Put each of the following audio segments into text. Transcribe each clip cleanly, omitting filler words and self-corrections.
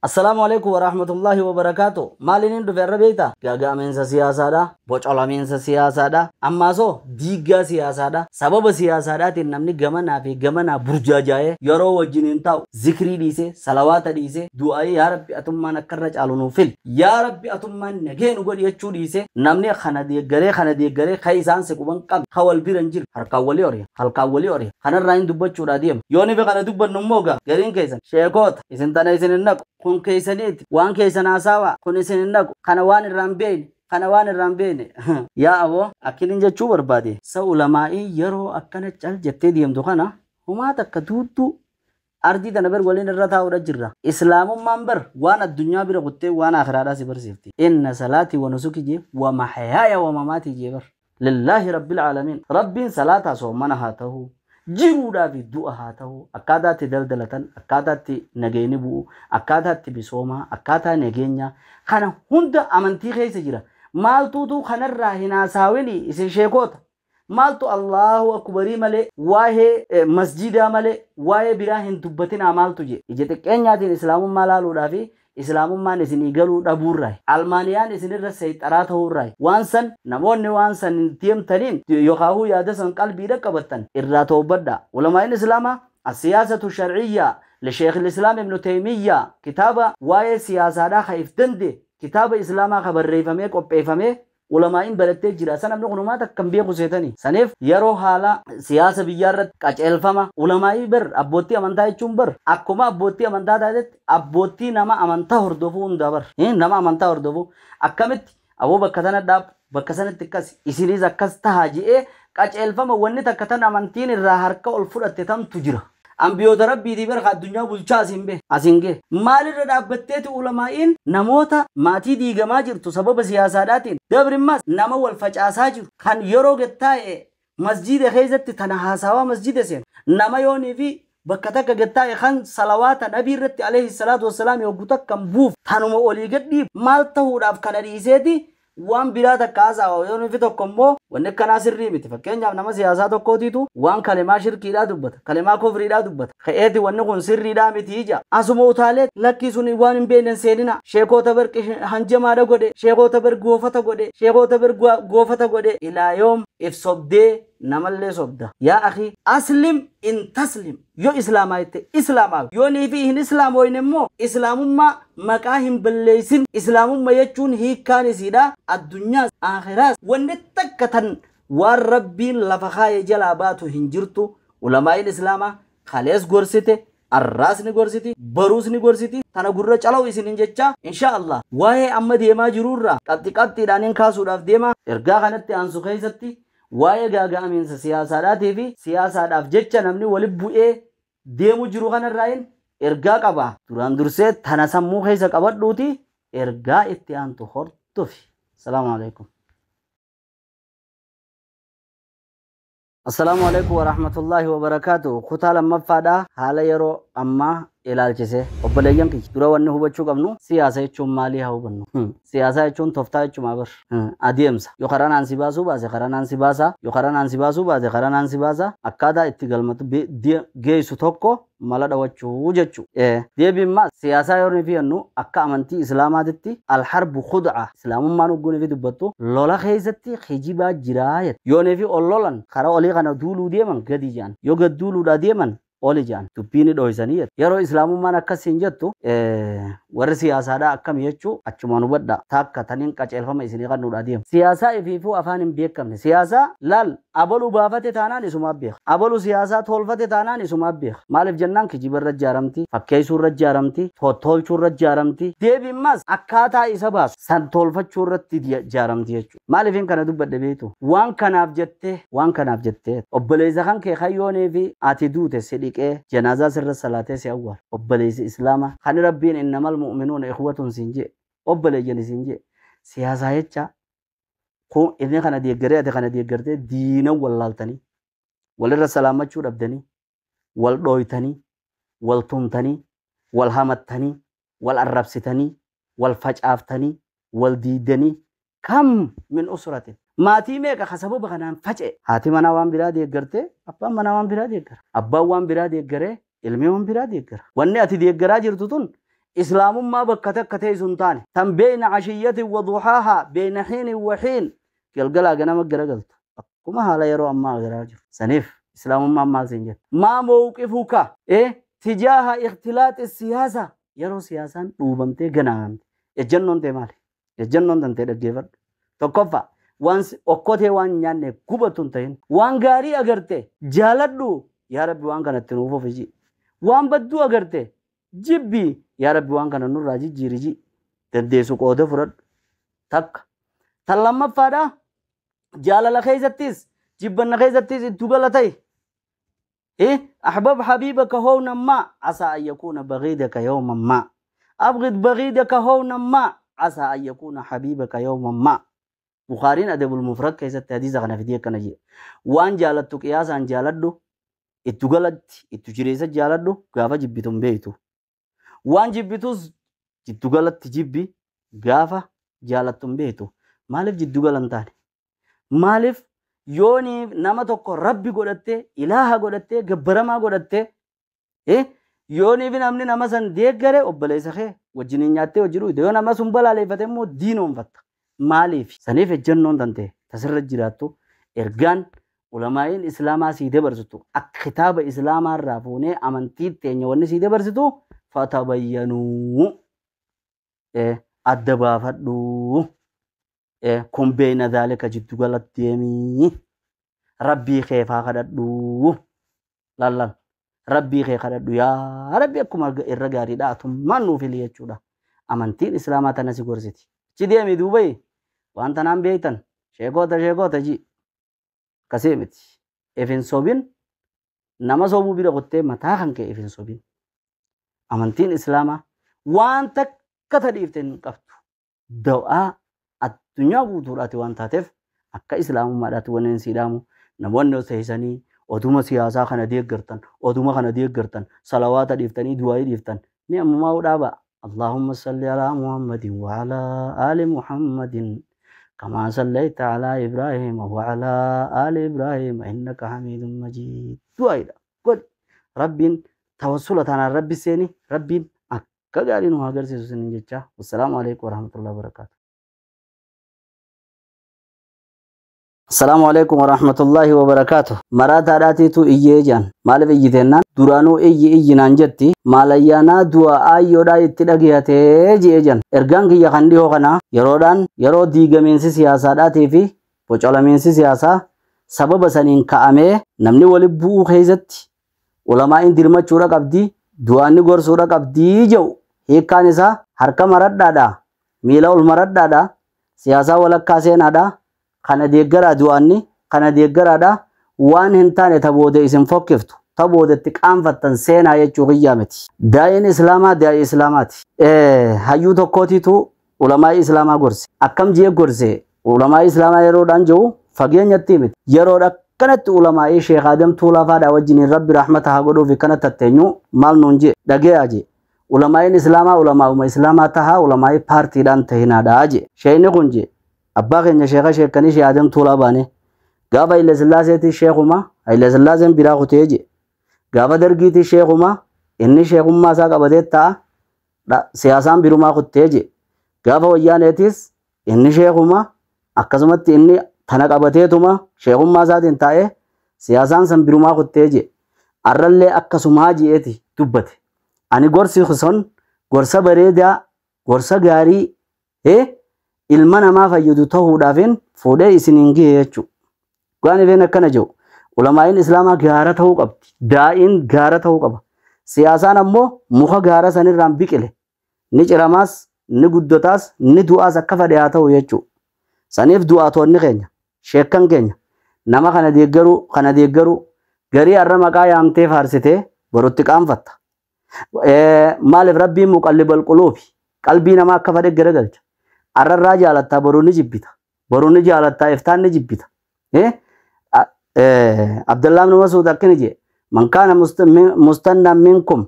السلام عليكم ورحمة الله وبركاته. مالين دو فربيتا جاجا من سياسة دا بوچالا من سياسة دا أما سو ديجا سياسة دا سبب سياسة دا تنمني جمنا في جمنا برجا جاي يرو وجنين تاو ذكري ديسه صلوات ديسه دعاء يا رب أتمنى نكرج على نوفل يا رب أتمنى نجين وقول يشود ديسه نمني خنا دي جري خيسان سكوبان كم خوال بيرنجيل هالكاولي أوري خنا راين دبّة شورا ديم يوني في خنا دبّة نموجا جرين كيسان شيكوت إذن تنا إذن النك kun keesanit waan keesana sawa kun isin ndaku kana waan irrambeen ya abo akilin jechuu barbaade sa ulamaa'i yeroo akkana cal jettee deemtu kana humaa takka tuuttu ardii tana bar waliin irra taa'uudha jirra islaamummaan bar waan addunyaa bira quttee waan akhiraadhaa si barsiifti inna salaati wa nusuki jee wa mahyaaya wa mamaati jee bar lillahi rabbil aalamiin rabbiin salaataa soomana haa ta'u jiruudhaa fi du'a haa ta'u akkaataatti daldalatan akkaataatti nageenya bu'u akkaataatti bisooma akkaataa nageenya kana hunda amantii keessa jira maaltuutu kanarraa hin haasaawini isin sheekota maaltu Allahu akbarii malee waa'ee masjidaa malee waa'ee biraa hin dubbatinaa maaltu je ija xiqqeenyaatiin islaamummaa laaluudhaa fi islaamummaan isinii galuu dhabuurraa almaaniyaan isinirra seexaraa ta'uurraa waan san namoonni waan san deemtaniin yookaahuu yaada san qalbiidha qabattan irraa toobadha ulamaa'in islaamaa as-siyaasatu shar'iyyaa لشيخ الإسلام ابن تيمية كتابة واي سياسة دا خايف دندي كتابة إسلاما خبر ريفمي قبيفمي علماء بلدتي جراسان ابن غنومات كم بيقو سيتاني سنف يرو حالا سياسة بيارت كاچ الفما علماء بر أبوتي أمانتا يچون بر أكما أبوتي أمانتا دادت أبوتي نما أمانتا هردوفو اندابر نما أمانتا هردوفو أكمت أبو بكتانا داب بكسانة تكاس إسيريز أكاس تهاجئ كاچ الفما وني تكتان أمانتين الراهركا والفرد تتام تجرا أمبيوت ربي دي برخ الدنيا بلشا سيمبه أسينجه مال الرابطة علماء نموتا ماتي دي جماجر تسبب سياساتين دبر ماس نما والفجأة ساجر كان يروج التاي مسجد خيزت تنها سوا مسجد سين نما يوني في بكتك جتاي خان صلوات النبي رت عليه الصلاة والسلام يوجدك كم بوف ثانو موليجت دي مال تهود كان ريسيتي وان بلاد كازا ويون في توكمو ونكنا سري مت فكين جام نما سياسات كوديتو وان كلمه شركي لا دبت كلمه كفر لا دبت خيتي ونكون سري دا متيجا اسمو تاله لكي سوني وان بين سيدنا شيخو تبر هنجما دا غودي شيخو تبر غوفتا غودي شيخو تبر غوفتا غودي الى يوم افسبدي نمل سبدا يا اخي اسلم ان تسلم يو اسلامايت اسلام يو ني في اسلام وينمو اسلام ما مقاهم بليسن اسلام ما يچون هي كان سيدا الدنيا اخرات ونتكتن والربي لفخاي جلاباتو هنجرتو علماء الاسلام خالص غورسيتي الراس نغورسيتي بروس نغورسيتي تانا غورا چلاو اسين جچا ان شاء الله واي احمد يما جرورا قطي دانين كاسو داف ديما ارغا خنت انسو خيزتي واي غاغا امين سياساداتي في سياساداف جچا نمني ولبوئه ديمو جرو خن راين ارغا قبا دوران درسه تانا سمو خيزا قبدوتي ارغا اتيانتو هورتوفي السلام عليكم السلام عليكم ورحمة الله وبركاته خطالا مفادا حالا يرو أما ilaalchise obboleeyyan kiyya dura wanni hubachuu qabnu siyaasa jechuun maalii haa hubannu siyaasa jechuun tooftaa jechuudha bar adeemsa yoo karaa naan si baasuu baase karaa naan si baasa yoo karaa naan si baasuu baase karaa naan si baasa akkaataa itti galmatu geessu tokko mala dhawachuu jechuu deebiin maas siyaasaa yoo nufi jennu akka amantii islaamaatitti alharbu khud'a islaamummaan hogguu nufi dubbattu lola keessatti hijibaa jiraa yoo nufi ol lolan karaa olii kana duuluu deeman gadi jaan yoo gad duuluudhaa deeman oli jaan dubbiin dhoysanii yeroo islaamummaan akkasiin jettu warri siyaasaadhaa akkam jechuu achumaan hubadha takka taniin qaceelfama isinii qannuudha deemu siyaasaa ifiifuu afaan hin beekamne siyaasaa laal abalu baafate taanaan isumaa beeka abalu siyaasaa tolfate taanaan isumaa beeka maaliif jennaan kijibarra jaaramti fakkeessuurra jaaramti tottolchuurra jaaramti deebiin akkaataa isa baasu san tolfachuurratti jaaramti jechuu maaliifin kana dubbadhe beetu waan kanaaf jettee obboleessa kan kee hayyoonee fi ati duute sidhiqee janazaa sirra salaatee si awwaal obboleessi islaama kan rabbiin innamal mu'minuuna ikhwatun sinje obboleeyyan sinje siyaasaa jecha kun inni kana deeggaree ati kana deeggartee diina wallaaltanii walirra salaamachuu dhabdanii wal dhooytanii wal tumtanii wal hamattanii wal arrabsitanii wal facaaftanii wal diidanii kam min usratin maatii meeqa kasababa kanaan face haati manaa waan biraa deeggartee abbaan manaa waan biraa deeggara abbaan waan biraa deeggaree ilmi waan biraa deeggara wanni ati deeggaraa jirtu tun إسلام ما بكتك كتي سنتان تم بين عشية وضحاها بين حين وحين قلقلا جنام الجرجلت كما هلا يرو أما جراج سنيف إسلام ما مال سنجت ما موقفك إيه تجاه اختلاط السياسة يرو سياسة وبمتى جنام الجنون تمال الجنون تنتهي الجبر تكفى وانس أكوته وان يانه كوبتون تين وان غاري أغرته جالدو يا رب وان كانت تنوفو فيجي وان بدو أغرته جبي يا رب وان كان نور راجي جيرجي تديسو قوده فرد تك تلما فادا جالل خيزتيس جبن خيزتيس تغلطي إيه أحبب حبيبك هونا ما عسى أن يكون بغيضك يوما ما أبغض بغيضك هونا ما عسى أن يكون حبيبك يوما ما بخارين أدب المفرد كيسة حديث غنا في ديك نجي وان جالتو قياس ان جالدو اتغلط اتجريسه جالدو غافا جبتم بيتو وان جبتوس جدغلط جبي غافا جالتم بيتو مالف جدغلنتان مالف يوني نما توكو ربي غدته اله غدته غبرما غدته يوني بن امني نما سن ديغره وبليسخه وجنين نياته وجرو ديو نما سنبلا ليفتمو دينوم فت مالف سنيف الجنون دنته تسرج جراتو ارغان علماء الاسلام سيده برزتو كتاب اسلام الرافونه امنتي تنيون سيده برزتو فتبينوا ادبا فدو كم بين ذلك جد غلط يمي ربي خيفا خددو لا ربي خيفا خددو يا ربي اكو الرغاري داتم منو في ليچودا امنتي الاسلام تنسي غورسيتي جدي مي دوبي وانت نام بيتن شيغوتا جي كسيمتي افين صوبين نما صوبو بيدا قتي متا خنك افين صوبين امنتين اسلاما وانت كتديفتن قفتو دعاء الدنيا بوتوراتي وانتاتف اكا اسلام مادات ونن سيدامو نمونو سيساني oduma siyasa kana deeggartan oduma kana deeggartan salawata diftani du'aa diftan ni amma udaba اللهم صل على محمد وعلى آل محمد كما صليت على إبراهيم وعلى آل إبراهيم إنك حميد مجيد دعاء قد رب توسلت على رب سيني رب أكغارين وهاجر سيسوسين جيتشا والسلام عليكم ورحمة الله وبركاته السلام عليكم ورحمة الله وبركاته مرات عداتي تو إيجان مالف إيجتنا دورانو إيجي نانجتي مالايانا دوا آيودا اتدقياتي جيجان إرغانك يخاندي هوغنا يرودان يرو ديگا منسي سياسة داتي في بوچولا منسي سياسة سبب سنين كامي نمني ولبو خيزت علماء درما چورا قبدي دواني غور سورا قبدي جو هيكا نسا حركة مرد دادا ميلا المرد دادا سياسة ولكاسين دادا kana deeggara du'anni kana deeggarada waan hin taane taboode isin fokkiftu taboodetti qaanfattan seenaa jechuu qiyyaa miti daa'in islaamaa daa'ii islaamaati hayyuu tokkootiitu ulamaa islaamaa gorse akkam jee gorse ulamaa islaamaa yeroodhaan jiru fageenyatti miti yeroodha kanatti ulamaa sheekh Adam Tuulaafaadha wajjiniin rabbi rahmata haa godhuufi kana tatteenyu maal nuun jee dhageeyaa jee ulamaa islaamaa ulamaa islaamaa tahaa ulamaa paartiidhaan tahinaadhaa jee sheeyni kun jee أبا كن شيخ كني شيخ آدم طولا بانه غابا إلى سلاسة الشيخ ما إلى سلاسة بيراقو تيجي غابا درجي الشيخ ما إني شيخ ما ساق بديت تا سياسام بيروما خد تيجي غابا ويانيتيس إني شيخ ما أكزمت إني ثنا بديت ما شيخ ما ساق إنتاعه سياسام سام بيروما خد تيجي أرلله أكسمها جيتي تبته أنا غورسي خسون غورسا بريدا غورسا غاري ilma namaa fayyadu ta'uudhaafin fuudhee isiniin gahee jechuudha. Waan ifeen akkana jiru ulamaa'in islaamaa gaara ta'uu qabdi. Daa'in gaara ta'uu qaba. Siyaasaan ammoo muka gaara sanirraan biqile. Ni ciramaas, ni guddataas, ni du'aas akka fedhe haa ta'u jechuudha. Saniif du'aatoonni keenya, sheekkan keenya nama kana deeggaru garii har'a maqaa yaamtee faarsitee borutti qaanfatta. Maaliif rabbiin muqallibal quluubi qalbii namaa akka fedhe garagalcha. arra jaalatta boruni jibbita boruni jaalatta iftaanni jibbita Abdullah ibn Mas'ud akkini je man kana mustanna minkum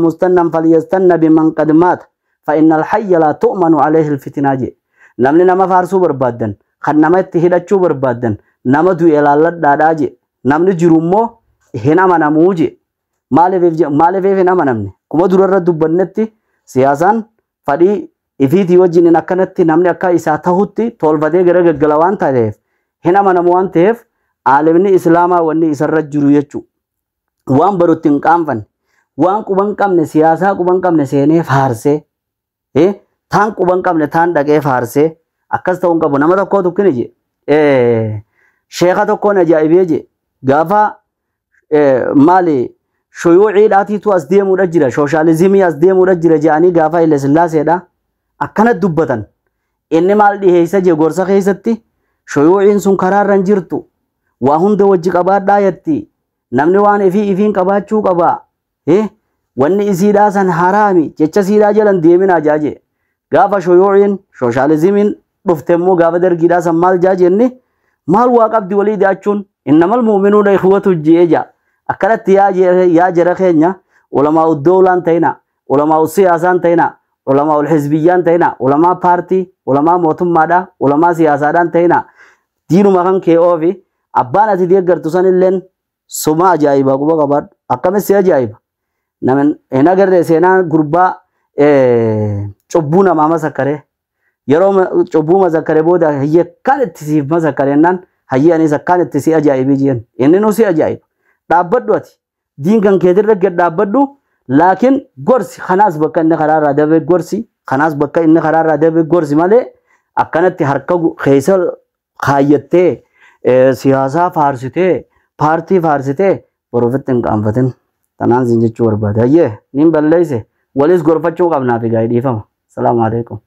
mustannan falyastanna biman qad mat fa innal hayya la tu'manu alayhi alfitna je namni nama faarsu barbaadan kan nama itti hidhachuu barbaadan nama du'e laalladhaadhaa je namni jirummoo hin amanamuu je maaliif hin amanamne kuma durarra dubbannetti Siyaasaan fadhii ifiitii wajjin akkanatti namni akka isaa tahutti tolfatee gara gaggala waan ta'eef hin amanamu waan ta'eef aalimni islaamaa wanni isarra jiru jechuudha. Waan barutti hin qaanfanne waan quban qabne siyaasaa quban qabne seenee faarsee taan quban qabne taan dhaqee faarsee akkas ta'uun qabu. Nama tokkoo tukkini je sheeka tokkoon ajaa'ibee je gaafa maali shuyuuciidhaatiitu as deemuudha jira sooshaalizimii as deemuudha jira jedhanii gaafa Haile Sillaaseedha akkanat dubbatan. Inni maal dhiheessa je gorsa keessatti shuyuuciin sun karaarra hin jirtu waa hunda wajji qabaadhaa jetti namni waan ifiin qabaachuu qaba wanni isiidhaa san haraami jecha siidhaa jalan deeminaa jaaje gaafa shuyuuciin sooshaalizimiin dhufte immoo gaafa dargiidhaa san maal jaajenni maal waa qabdi walii daachuun innamal mu'minuuna ikhwatu jee jaa akkanatti yaa jara keenya ulamaa uddoolaan ta'ina ulamaa siyaasaan ta'ina ulamaa ulhizbiyyaan ta'ina ulamaa paartii ulamaa mootummaadha ulamaa siyaasaadhaan ta'ina diinuma kan kee oofi abbaan ati deeggartu sanilleen suma ajaa'iba quba qabaadhu akkamitti ajaa'iba namin hin agarre seenaa gurbaa cubbuu namaa masakkaree yeroo cubbuu masakkaree booda hayya kan itti siif masakkareennan hayya anis akkaan itti si ajaa'ibii jiran inni nu si ajaa'iba dhaabbadhu ati diin kan keetirra gad dhaabbadhu laakiin gorsi kanaas bakka inni karaarraa dabe gorsi kanaas bakka inni karaarraa dabe gorsi malee akkanatti harka keessa kaayyattee siyaasaa faarsitee paartii faarsitee borofitti hin qaanfatin tanaan siin jechuu barbaada. Hayyee niin balleeyse walis gorfachuu qabnaaf egaa dhiifama. Salaamu alaikum.